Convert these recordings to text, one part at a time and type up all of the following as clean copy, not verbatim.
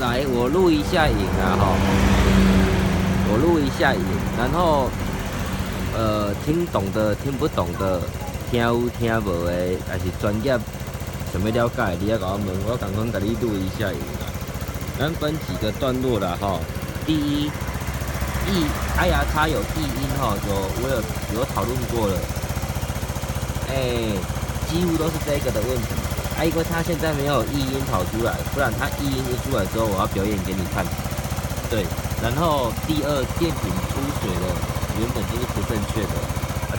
来，我录一下影啊哈，我录一下影，然后听懂的、听不懂的、听有听无的，还是专业想要了解，你也甲我问，我赶快甲你录一下影啊。咱分几个段落啦哈。第一，IRX 有译音哈，我有讨论过了，几乎都是这个的问题。因为它现在没有译音跑出来，不然它译音一出来之后，我要表演给你看。对，然后第二，电瓶出水了，原本就是不正确的。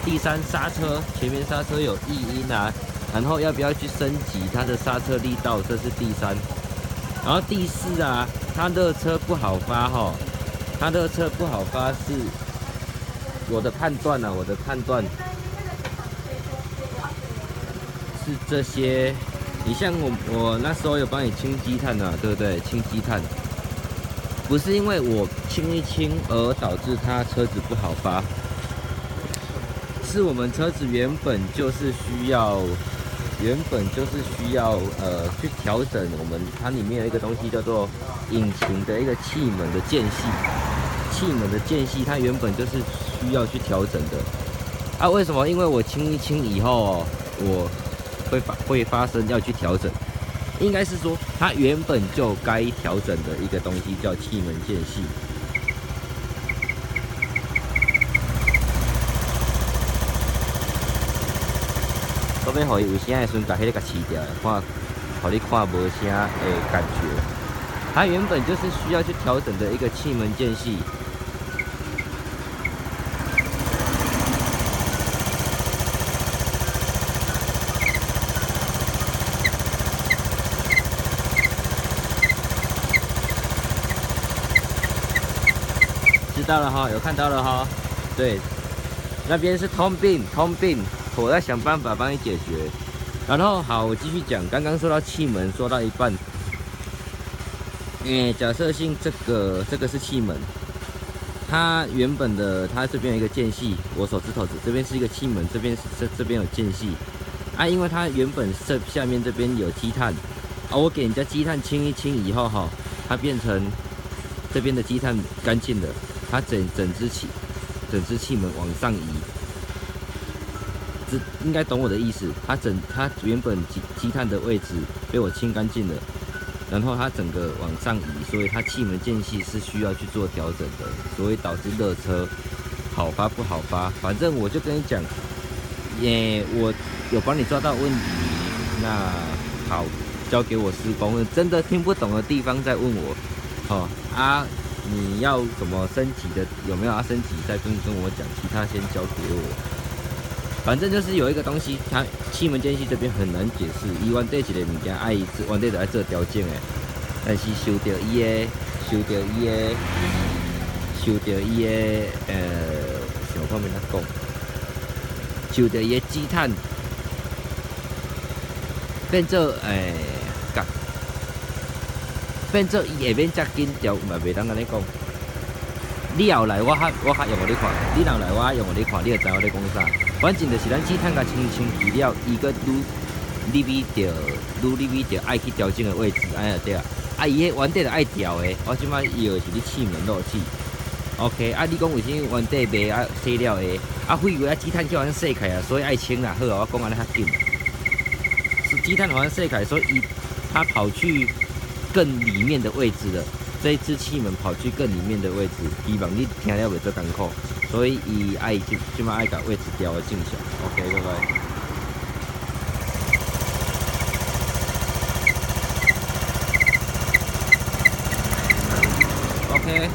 第三，刹车前面刹车有译音啊，然后要不要去升级它的刹车力道，这是第三。然后第四啊，它热车不好发哈，它热车不好发是我的判断啊，我的判断是这些。你像我那时候有帮你清积碳啊，对不对？清积碳不是因为我清一清而导致它车子不好发，是我们车子原本就是需要去调整它里面有一个东西叫做引擎的一个气门的间隙，气门的间隙它原本就是需要去调整的啊。为什么？因为我清一清以后我会发生要去调整，应该是说它原本就该调整的一个东西叫气门间隙。我要互伊有声的时阵，把迄个饲掉，互你看无声的感觉。它原本就是需要去调整的一个气门间隙。知道了哈，有看到了哈，对，那边是通病，我在想办法帮你解决。然后好，我继续讲，刚刚说到气门，说到一半，假设性这个是气门，它原本的它这边有一个间隙，我手指头这边是一个气门，这边有间隙啊，因为它原本下面这边有积碳啊，我给人家积碳清一清以后哈，它变成这边的积碳干净了。它整只气门往上移，应该懂我的意思。它原本积碳的位置被我清干净了，然后它整个往上移，所以它气门间隙是需要去做调整的，所以导致热车好发不好发。反正我就跟你讲，我有帮你抓到问题，那好，交给我施工。真的听不懂的地方再问我，你要怎么升级的？有没有要升级？再跟我讲，其他先交给我。反正就是有一个东西，它气门间隙这边很难解释。伊原底一个物件，原底就爱做调整的，但是受到伊的想方面来讲，受到伊的积碳变做变做伊下面遮紧调，嘛袂当安尼讲。你后来我较用互你看，你后来我用互你看，你就知我咧讲啥。反正就是咱积碳甲清去了，伊个愈入味着爱去调整的位置，安尼就对啊。伊迄原底就爱调的，我即摆摇的是你气门漏气。OK， 你讲为什么原底袂啊洗了的？废话积碳就好像洗开啊，所以爱清啦。好啊，我讲安尼较紧。是积碳好像洗开，所以它跑去更里面的位置了。这一支气门跑去更里面的位置，希望你听了袂做艰苦，所以伊爱即摆爱把位置调的正常。OK， 拜拜。OK。